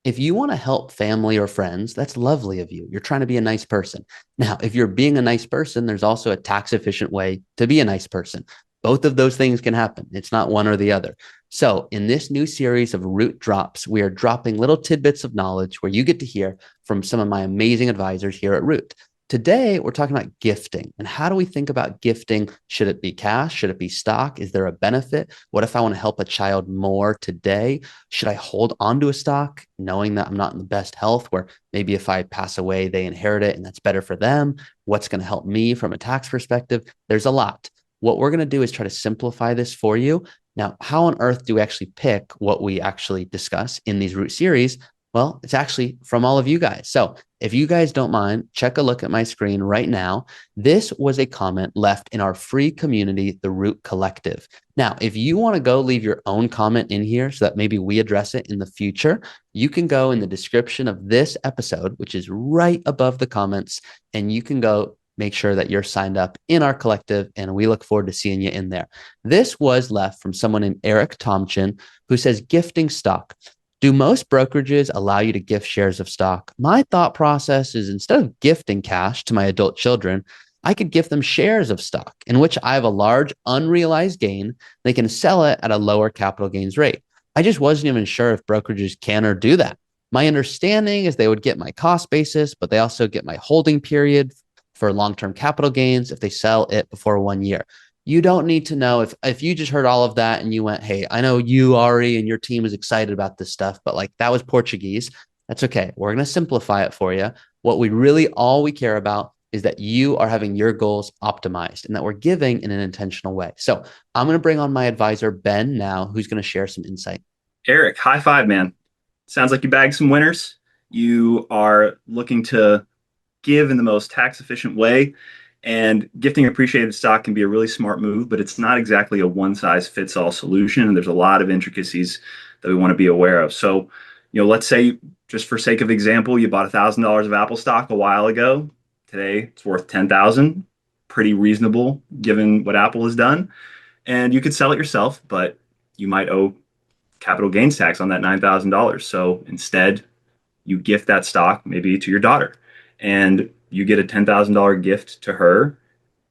If you want to help family or friends, that's lovely of you. You're trying to be a nice person. Now, if you're being a nice person, there's also a tax efficient way to be a nice person. Both of those things can happen. It's not one or the other. So, in this new series of Root Drops, we are dropping little tidbits of knowledge where you get to hear from some of my amazing advisors here at Root. Today, we're talking about gifting and how do we think about gifting? Should it be cash? Should it be stock? Is there a benefit? What if I want to help a child more today? Should I hold on to a stock knowing that I'm not in the best health, where maybe if I pass away, they inherit it and that's better for them? What's going to help me from a tax perspective? There's a lot. What we're going to do is try to simplify this for you. Now, how on earth do we actually pick what we actually discuss in these Root series? Well, it's actually from all of you guys. So if you guys don't mind, check a look at my screen right now. This was a comment left in our free community, the Root Collective. Now, if you want to go leave your own comment in here so that maybe we address it in the future, you can go in the description of this episode, which is right above the comments, and you can go make sure that you're signed up in our collective, and we look forward to seeing you in there. This was left from someone named Eric Tomchin, who says, gifting stock. Do most brokerages allow you to gift shares of stock? My thought process is instead of gifting cash to my adult children, I could gift them shares of stock in which I have a large unrealized gain. They can sell it at a lower capital gains rate. I just wasn't even sure if brokerages can or do that. My understanding is they would get my cost basis, but they also get my holding period for long-term capital gains if they sell it before 1 year. You don't need to know if you just heard all of that and you went, hey, I know you, Ari, and your team is excited about this stuff, but like that was Portuguese. That's okay. We're going to simplify it for you. What we really, all we care about is that you are having your goals optimized and that we're giving in an intentional way. So I'm going to bring on my advisor, Ben, now, who's going to share some insight. Eric, high five, man. Sounds like you bagged some winners. You are looking to give in the most tax efficient way. And gifting appreciated stock can be a really smart move, but it's not exactly a one size fits all solution. And there's a lot of intricacies that we want to be aware of. So, let's say, just for sake of example, you bought $1,000 of Apple stock a while ago. Today, it's worth 10,000. Pretty reasonable given what Apple has done. And you could sell it yourself, but you might owe capital gains tax on that $9,000. So instead, you gift that stock maybe to your daughter and you get a $10,000 gift to her.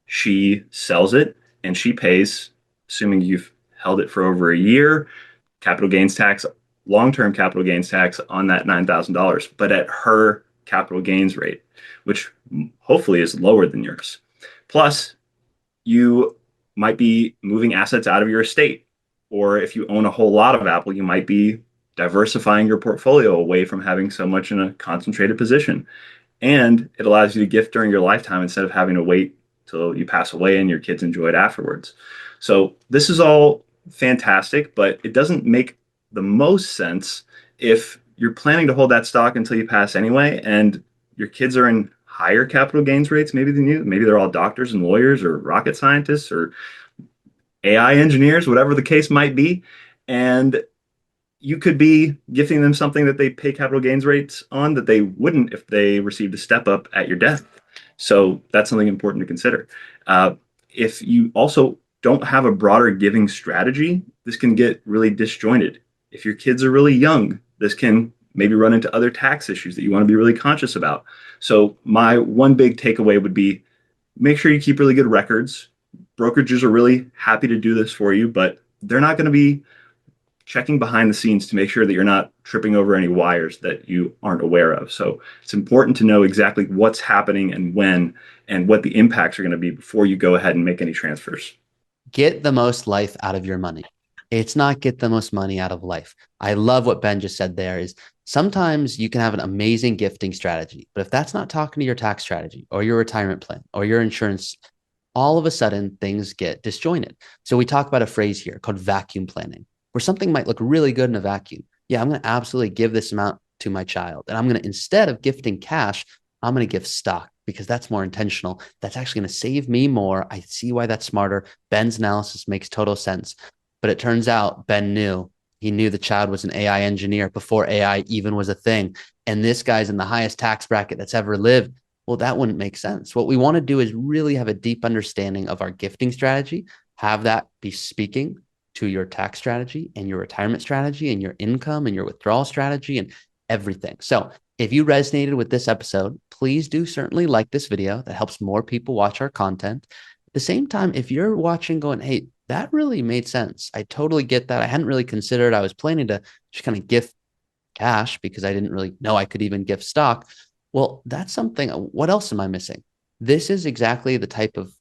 She sells it and she pays, assuming you've held it for over a year, capital gains tax, long-term capital gains tax on that $9,000, but at her capital gains rate, which hopefully is lower than yours. Plus, you might be moving assets out of your estate. Or if you own a whole lot of Apple, you might be diversifying your portfolio away from having so much in a concentrated position. And it allows you to gift during your lifetime instead of having to wait till you pass away and your kids enjoy it afterwards. So this is all fantastic, but it doesn't make the most sense if you're planning to hold that stock until you pass anyway, and your kids are in higher capital gains rates maybe than you. Maybe they're all doctors and lawyers or rocket scientists or AI engineers, whatever the case might be. And you could be gifting them something that they pay capital gains rates on that they wouldn't if they received a step up at your death. So that's something important to consider. If you also don't have a broader giving strategy, this can get really disjointed. If your kids are really young, this can maybe run into other tax issues that you want to be really conscious about. So my one big takeaway would be make sure you keep really good records. Brokerages are really happy to do this for you, but they're not going to be checking behind the scenes to make sure that you're not tripping over any wires that you aren't aware of. So it's important to know exactly what's happening and when and what the impacts are going to be before you go ahead and make any transfers. Get the most life out of your money. It's not get the most money out of life. I love what Ben just said there is sometimes you can have an amazing gifting strategy, but if that's not talking to your tax strategy or your retirement plan or your insurance, all of a sudden things get disjointed. So we talk about a phrase here called vacuum planning, where something might look really good in a vacuum. Yeah, I'm going to absolutely give this amount to my child. And I'm going to, instead of gifting cash, I'm going to give stock because that's more intentional. That's actually going to save me more. I see why that's smarter. Ben's analysis makes total sense. But it turns out Ben knew. He knew the child was an AI engineer before AI even was a thing. And this guy's in the highest tax bracket that's ever lived. Well, that wouldn't make sense. What we want to do is really have a deep understanding of our gifting strategy, have that be speaking to your tax strategy and your retirement strategy and your income and your withdrawal strategy and everything. So if you resonated with this episode, please do certainly like this video. That helps more people watch our content. At the same time, if you're watching going, hey, that really made sense. I totally get that. I hadn't really considered. I was planning to just kind of gift cash because I didn't really know I could even gift stock. Well, that's something. What else am I missing? This is exactly the type of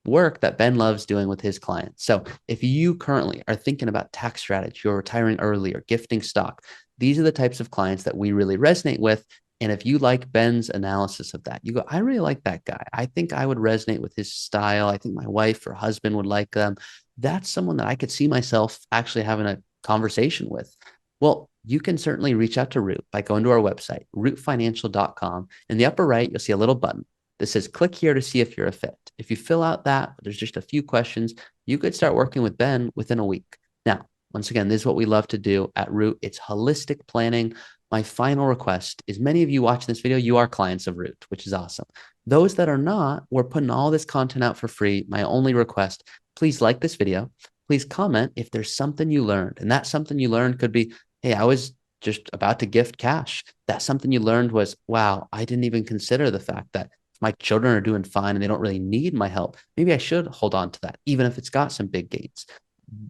work that Ben loves doing with his clients. So if you currently are thinking about tax strategy or retiring early or gifting stock, these are the types of clients that we really resonate with. And if you like Ben's analysis of that, you go, I really like that guy. I think I would resonate with his style. I think my wife or husband would like them. That's someone that I could see myself actually having a conversation with. Well, you can certainly reach out to Root by going to our website, rootfinancial.com. In the upper right, you'll see a little button that says click here to see if you're a fit. If you fill out that, there's just a few questions. You could start working with Ben within a week. Now, once again, this is what we love to do at Root. It's holistic planning. My final request is many of you watching this video, you are clients of Root, which is awesome. Those that are not, we're putting all this content out for free. My only request, please like this video. Please comment if there's something you learned. And that something you learned could be, hey, I was just about to gift cash. That something you learned was, wow, I didn't even consider the fact that if my children are doing fine and they don't really need my help, maybe I should hold on to that, even if it's got some big gains.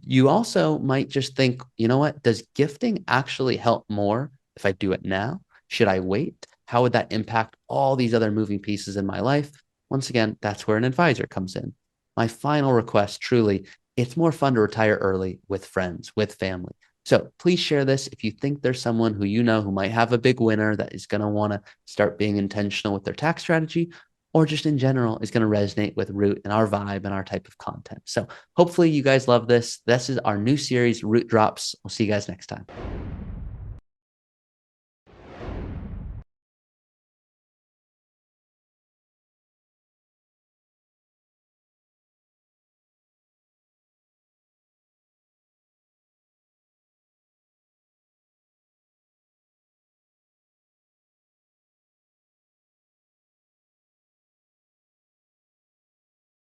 You also might just think, you know what? Does gifting actually help more if I do it now? Should I wait? How would that impact all these other moving pieces in my life? Once again, that's where an advisor comes in. My final request, truly, it's more fun to retire early with friends, with family. So please share this if you think there's someone who you know who might have a big winner that is going to want to start being intentional with their tax strategy, or just in general is going to resonate with Root and our vibe and our type of content. So hopefully you guys love this. This is our new series, Root Drops. We'll see you guys next time.